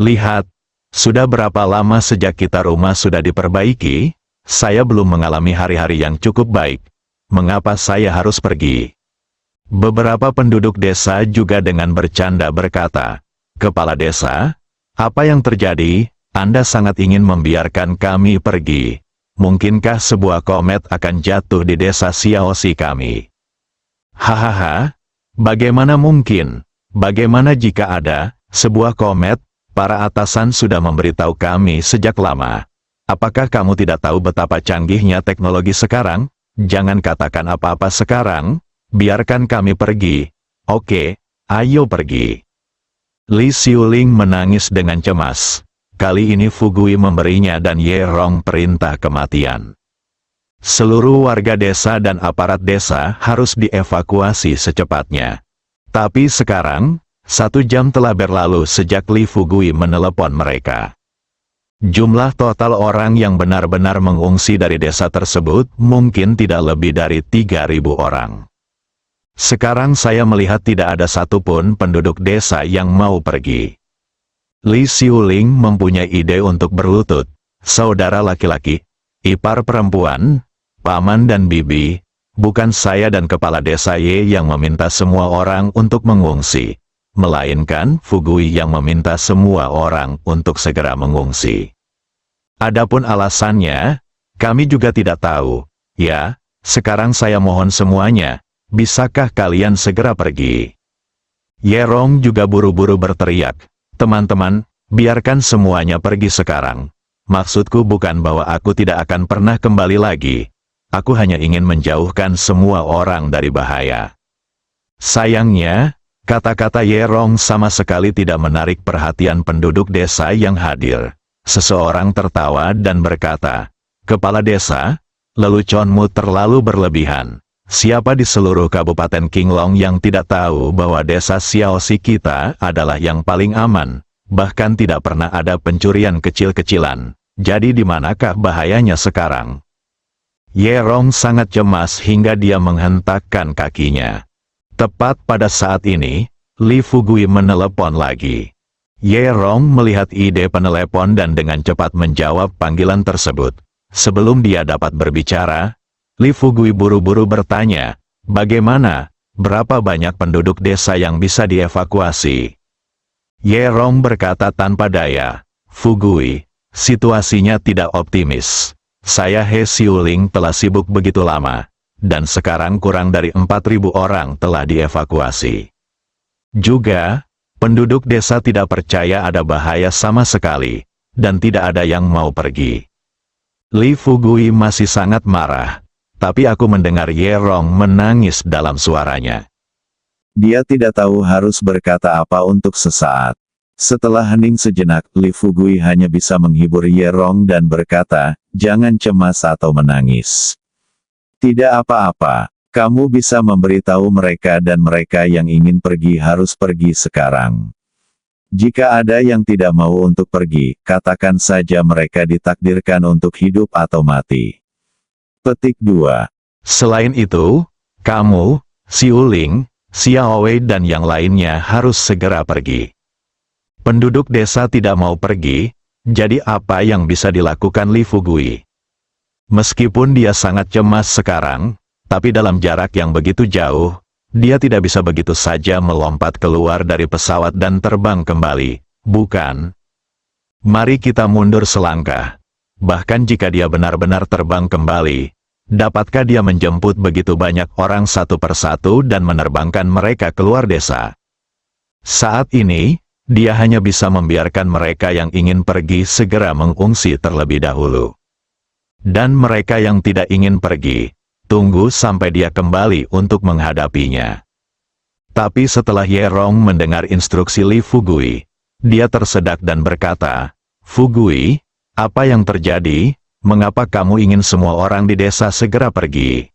Lihat, sudah berapa lama sejak kita rumah sudah diperbaiki, saya belum mengalami hari-hari yang cukup baik, mengapa saya harus pergi?" Beberapa penduduk desa juga dengan bercanda berkata, "Kepala desa, apa yang terjadi? Anda sangat ingin membiarkan kami pergi. Mungkinkah sebuah komet akan jatuh di desa Xiaoxi kami?" Hahaha, bagaimana mungkin? Bagaimana jika ada sebuah komet? Para atasan sudah memberitahu kami sejak lama. Apakah kamu tidak tahu betapa canggihnya teknologi sekarang? Jangan katakan apa-apa sekarang, biarkan kami pergi. Oke, ayo pergi. Li Xiuling menangis dengan cemas. Kali ini Fugui memberinya dan Ye Rong perintah kematian. Seluruh warga desa dan aparat desa harus dievakuasi secepatnya. Tapi sekarang, 1 jam telah berlalu sejak Li Fugui menelepon mereka. Jumlah total orang yang benar-benar mengungsi dari desa tersebut mungkin tidak lebih dari 3.000 orang. Sekarang saya melihat tidak ada satupun penduduk desa yang mau pergi. Li Xiuling mempunyai ide untuk berlutut. Saudara laki-laki, ipar perempuan, paman dan bibi, bukan saya dan kepala desa Ye yang meminta semua orang untuk mengungsi, melainkan Fugui yang meminta semua orang untuk segera mengungsi. Adapun alasannya, kami juga tidak tahu. Ya, sekarang saya mohon semuanya, bisakah kalian segera pergi? Ye Rong juga buru-buru berteriak, "Teman-teman, biarkan semuanya pergi sekarang. Maksudku bukan bahwa aku tidak akan pernah kembali lagi. Aku hanya ingin menjauhkan semua orang dari bahaya." Sayangnya, kata-kata Ye Rong sama sekali tidak menarik perhatian penduduk desa yang hadir. Seseorang tertawa dan berkata, "Kepala desa, leluconmu terlalu berlebihan. Siapa di seluruh Kabupaten Qinglong yang tidak tahu bahwa desa Xiaoxi kita adalah yang paling aman, bahkan tidak pernah ada pencurian kecil-kecilan. Jadi di manakah bahayanya sekarang?" Ye Rong sangat cemas hingga dia menghentakkan kakinya. Tepat pada saat ini, Li Fugui menelepon lagi. Ye Rong melihat ide penelepon dan dengan cepat menjawab panggilan tersebut. Sebelum dia dapat berbicara, Li Fugui buru-buru bertanya, "Bagaimana? Berapa banyak penduduk desa yang bisa dievakuasi?" Ye Rong berkata tanpa daya, "Fugui, situasinya tidak optimis. Saya He Xiuling telah sibuk begitu lama, dan sekarang kurang dari 4.000 orang telah dievakuasi. Juga, penduduk desa tidak percaya ada bahaya sama sekali, dan tidak ada yang mau pergi." Li Fugui masih sangat marah. Tapi aku mendengar Ye Rong menangis dalam suaranya. Dia tidak tahu harus berkata apa untuk sesaat. Setelah hening sejenak, Li Fugui hanya bisa menghibur Ye Rong dan berkata, "Jangan cemas atau menangis. Tidak apa-apa, kamu bisa memberitahu mereka dan mereka yang ingin pergi harus pergi sekarang. Jika ada yang tidak mau untuk pergi, katakan saja mereka ditakdirkan untuk hidup atau mati." Petik 2. Selain itu, kamu, Xiuling, Xiaowei dan yang lainnya harus segera pergi. Penduduk desa tidak mau pergi, jadi apa yang bisa dilakukan Li Fugui? Meskipun dia sangat cemas sekarang, tapi dalam jarak yang begitu jauh, dia tidak bisa begitu saja melompat keluar dari pesawat dan terbang kembali, bukan? Mari kita mundur selangkah. Bahkan jika dia benar-benar terbang kembali, dapatkah dia menjemput begitu banyak orang satu persatu dan menerbangkan mereka keluar desa? Saat ini, dia hanya bisa membiarkan mereka yang ingin pergi segera mengungsi terlebih dahulu. Dan mereka yang tidak ingin pergi, tunggu sampai dia kembali untuk menghadapinya. Tapi setelah Ye Rong mendengar instruksi Li Fugui, dia tersedak dan berkata, "Fugui, apa yang terjadi? Mengapa kamu ingin semua orang di desa segera pergi?"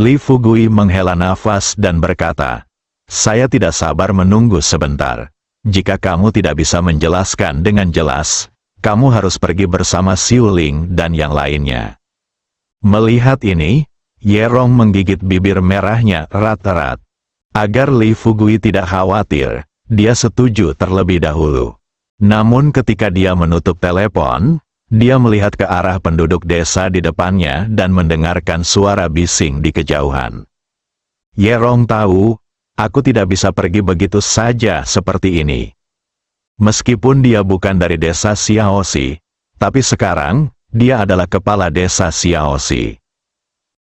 Li Fugui menghela nafas dan berkata, "Saya tidak sabar menunggu sebentar. Jika kamu tidak bisa menjelaskan dengan jelas, kamu harus pergi bersama Xiu Ling dan yang lainnya." Melihat ini, Ye Rong menggigit bibir merahnya erat-erat. Agar Li Fugui tidak khawatir, dia setuju terlebih dahulu. Namun ketika dia menutup telepon, dia melihat ke arah penduduk desa di depannya dan mendengarkan suara bising di kejauhan. Ye Rong tahu, aku tidak bisa pergi begitu saja seperti ini. Meskipun dia bukan dari desa Xiaoxi, tapi sekarang, dia adalah kepala desa Xiaoxi.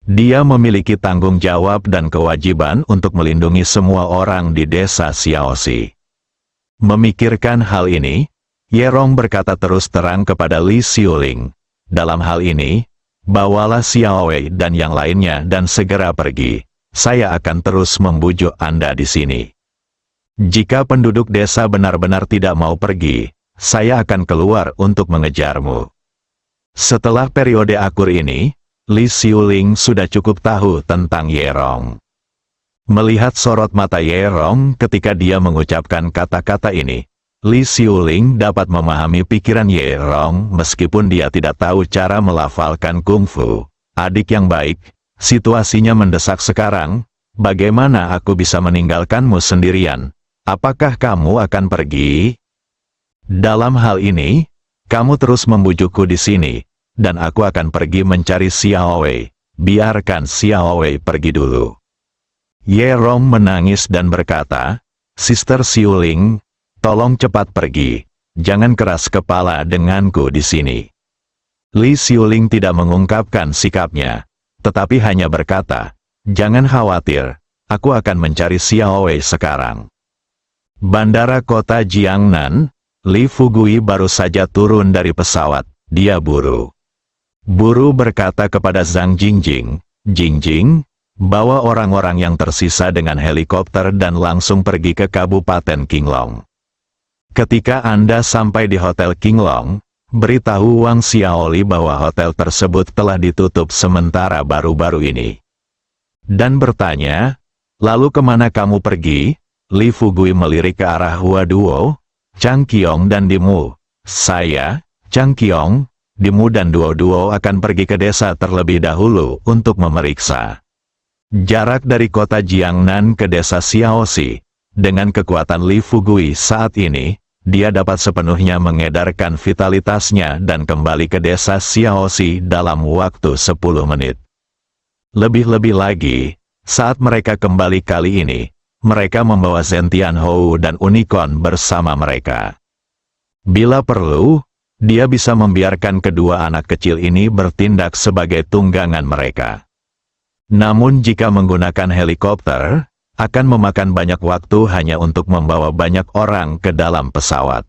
Dia memiliki tanggung jawab dan kewajiban untuk melindungi semua orang di desa Xiaoxi. Memikirkan hal ini, Ye Rong berkata terus terang kepada Li Xiuling, "Dalam hal ini, bawalah Xiaowei dan yang lainnya dan segera pergi. Saya akan terus membujuk Anda di sini. Jika penduduk desa benar-benar tidak mau pergi, saya akan keluar untuk mengejarmu." Setelah periode akur ini, Li Xiuling sudah cukup tahu tentang Ye Rong. Melihat sorot mata Ye Rong ketika dia mengucapkan kata-kata ini, Li Xiuling dapat memahami pikiran Ye Rong meskipun dia tidak tahu cara melafalkan kungfu. "Adik yang baik, situasinya mendesak sekarang, bagaimana aku bisa meninggalkanmu sendirian? Apakah kamu akan pergi? Dalam hal ini, kamu terus membujukku di sini, dan aku akan pergi mencari Xiaowei. Biarkan Xiaowei pergi dulu." Ye Rong menangis dan berkata, "Sister Xiuling, tolong cepat pergi. Jangan keras kepala denganku di sini." Li Xiuling tidak mengungkapkan sikapnya, tetapi hanya berkata, "Jangan khawatir, aku akan mencari Xiaowei sekarang." Bandara kota Jiangnan, Li Fugui baru saja turun dari pesawat. Dia buru berkata kepada Zhang Jingjing, "Jingjing, bawa orang-orang yang tersisa dengan helikopter dan langsung pergi ke Kabupaten Qinglong. Ketika Anda sampai di Hotel Qinglong, beritahu Wang Xiaoli bahwa hotel tersebut telah ditutup sementara baru-baru ini." Dan bertanya, "Lalu kemana kamu pergi?" Li Fugui melirik ke arah Hua Duo, Chang Qiong dan Dimu. "Saya, Chang Qiong, Dimu dan Duo akan pergi ke desa terlebih dahulu untuk memeriksa." Jarak dari kota Jiangnan ke desa Xiaoxi, dengan kekuatan Li Fugui saat ini, dia dapat sepenuhnya mengedarkan vitalitasnya dan kembali ke desa Xiaoxi dalam waktu 10 menit. Lebih-lebih lagi, saat mereka kembali kali ini, mereka membawa Zhen Tianhou dan Unicorn bersama mereka. Bila perlu, dia bisa membiarkan kedua anak kecil ini bertindak sebagai tunggangan mereka. Namun jika menggunakan helikopter, akan memakan banyak waktu hanya untuk membawa banyak orang ke dalam pesawat.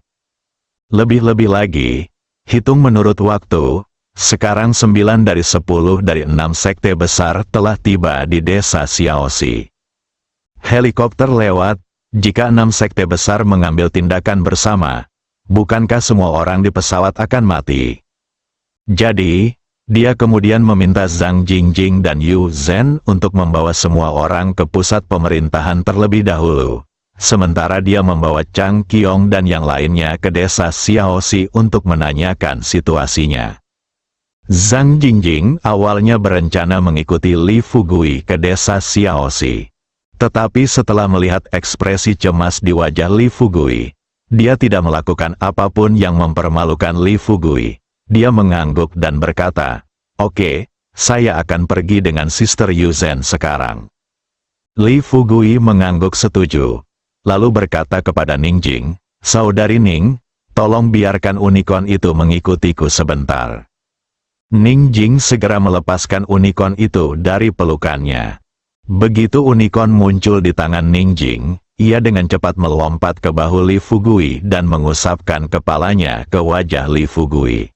Lebih-lebih lagi, hitung menurut waktu, sekarang 9 dari 10 dari 6 sekte besar telah tiba di desa Xiaoxi. Helikopter lewat, jika 6 sekte besar mengambil tindakan bersama, bukankah semua orang di pesawat akan mati? Jadi, dia kemudian meminta Zhang Jingjing dan Yu Zhen untuk membawa semua orang ke pusat pemerintahan terlebih dahulu, sementara dia membawa Chang Qiong dan yang lainnya ke desa Xiaoxi untuk menanyakan situasinya. Zhang Jingjing awalnya berencana mengikuti Li Fugui ke desa Xiaoxi. Tetapi setelah melihat ekspresi cemas di wajah Li Fugui, dia tidak melakukan apapun yang mempermalukan Li Fugui. Dia mengangguk dan berkata, "Oke, saya akan pergi dengan Sister Yuzhen sekarang." Li Fugui mengangguk setuju, lalu berkata kepada Ningjing, "Saudari Ning, tolong biarkan unicorn itu mengikutiku sebentar." Ningjing segera melepaskan unicorn itu dari pelukannya. Begitu unicorn muncul di tangan Ningjing, ia dengan cepat melompat ke bahu Li Fugui dan mengusapkan kepalanya ke wajah Li Fugui.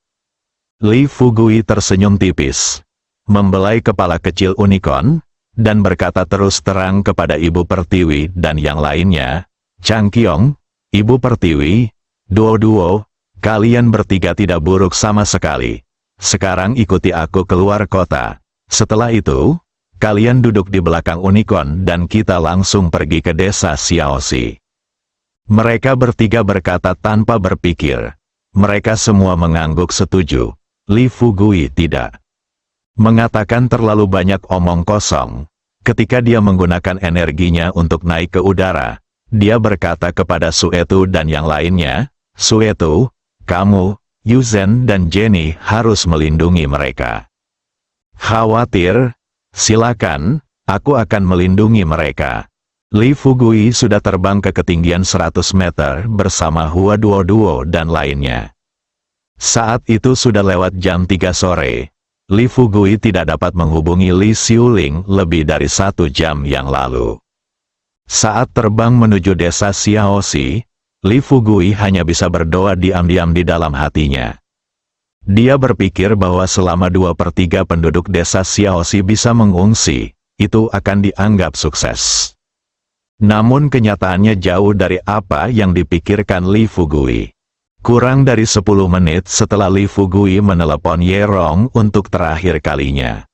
Li Fugui tersenyum tipis, membelai kepala kecil unicorn, dan berkata terus terang kepada Ibu Pertiwi dan yang lainnya, "Chang Qiong, Ibu Pertiwi, Duo-Duo, kalian bertiga tidak buruk sama sekali. Sekarang ikuti aku keluar kota. Setelah itu, kalian duduk di belakang unicorn dan kita langsung pergi ke desa Xiaoxi." Mereka bertiga berkata tanpa berpikir. Mereka semua mengangguk setuju. Li Fugui tidak. Mengatakan terlalu banyak omong kosong. Ketika dia menggunakan energinya untuk naik ke udara, dia berkata kepada Suetu dan yang lainnya, "Suetu, kamu, Yuzhen dan Jenny harus melindungi mereka." "Khawatir? Silakan, aku akan melindungi mereka." Li Fugui sudah terbang ke ketinggian 100 meter bersama Hua Duo-Duo dan lainnya. Saat itu sudah lewat jam 3 sore. Li Fugui tidak dapat menghubungi Li Xiuling lebih dari 1 jam yang lalu. Saat terbang menuju desa Xiaoxi, Li Fugui hanya bisa berdoa diam-diam di dalam hatinya. Dia berpikir bahwa selama 2/3 penduduk desa Xiaoxi bisa mengungsi, itu akan dianggap sukses. Namun kenyataannya jauh dari apa yang dipikirkan Li Fugui. Kurang dari 10 menit setelah Li Fugui menelepon Ye Rong untuk terakhir kalinya.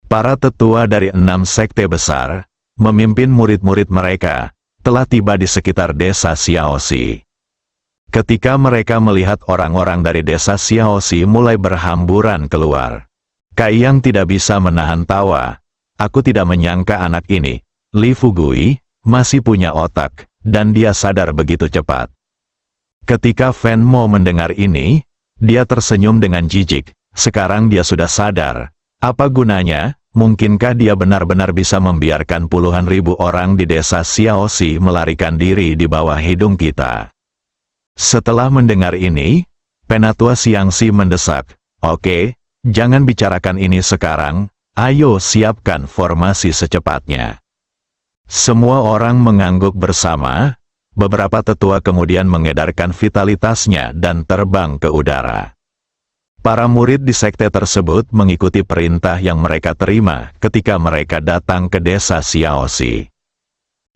Para tetua dari 6 sekte besar, memimpin murid-murid mereka, telah tiba di sekitar desa Xiaoxi. Ketika mereka melihat orang-orang dari desa Xiaoxi mulai berhamburan keluar, Kaiyang tidak bisa menahan tawa. "Aku tidak menyangka anak ini, Li Fugui, masih punya otak, dan dia sadar begitu cepat." Ketika Fan Mo mendengar ini, dia tersenyum dengan jijik. Sekarang dia sudah sadar. Apa gunanya? Mungkinkah dia benar-benar bisa membiarkan puluhan ribu orang di desa Xiaoxi melarikan diri di bawah hidung kita? Setelah mendengar ini, Penatua Xiangxi mendesak, "Oke, jangan bicarakan ini sekarang, ayo siapkan formasi secepatnya." Semua orang mengangguk bersama. Beberapa tetua kemudian mengedarkan vitalitasnya dan terbang ke udara. Para murid di sekte tersebut mengikuti perintah yang mereka terima ketika mereka datang ke desa Xiaoxi.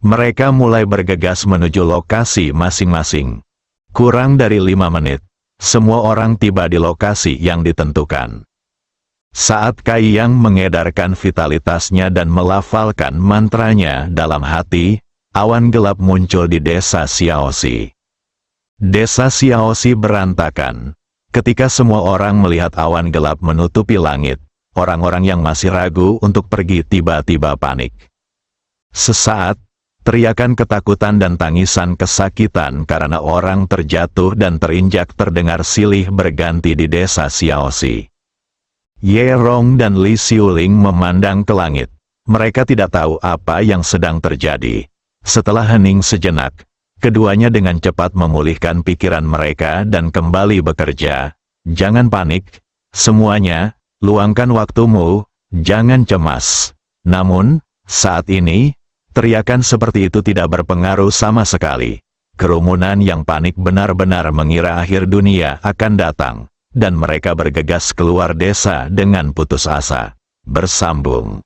Mereka mulai bergegas menuju lokasi masing-masing. Kurang dari 5 menit, semua orang tiba di lokasi yang ditentukan. Saat Kaiyang mengedarkan vitalitasnya dan melafalkan mantranya dalam hati, awan gelap muncul di desa Xiaoxi. Desa Xiaoxi berantakan. Ketika semua orang melihat awan gelap menutupi langit, orang-orang yang masih ragu untuk pergi tiba-tiba panik. Sesaat, teriakan ketakutan dan tangisan kesakitan karena orang terjatuh dan terinjak terdengar silih berganti di desa Xiaoxi. Ye Rong dan Li Xiuling memandang ke langit. Mereka tidak tahu apa yang sedang terjadi. Setelah hening sejenak, keduanya dengan cepat memulihkan pikiran mereka dan kembali bekerja. "Jangan panik, semuanya, luangkan waktumu, jangan cemas." Namun, saat ini, teriakan seperti itu tidak berpengaruh sama sekali. Kerumunan yang panik benar-benar mengira akhir dunia akan datang, dan mereka bergegas keluar desa dengan putus asa. Bersambung.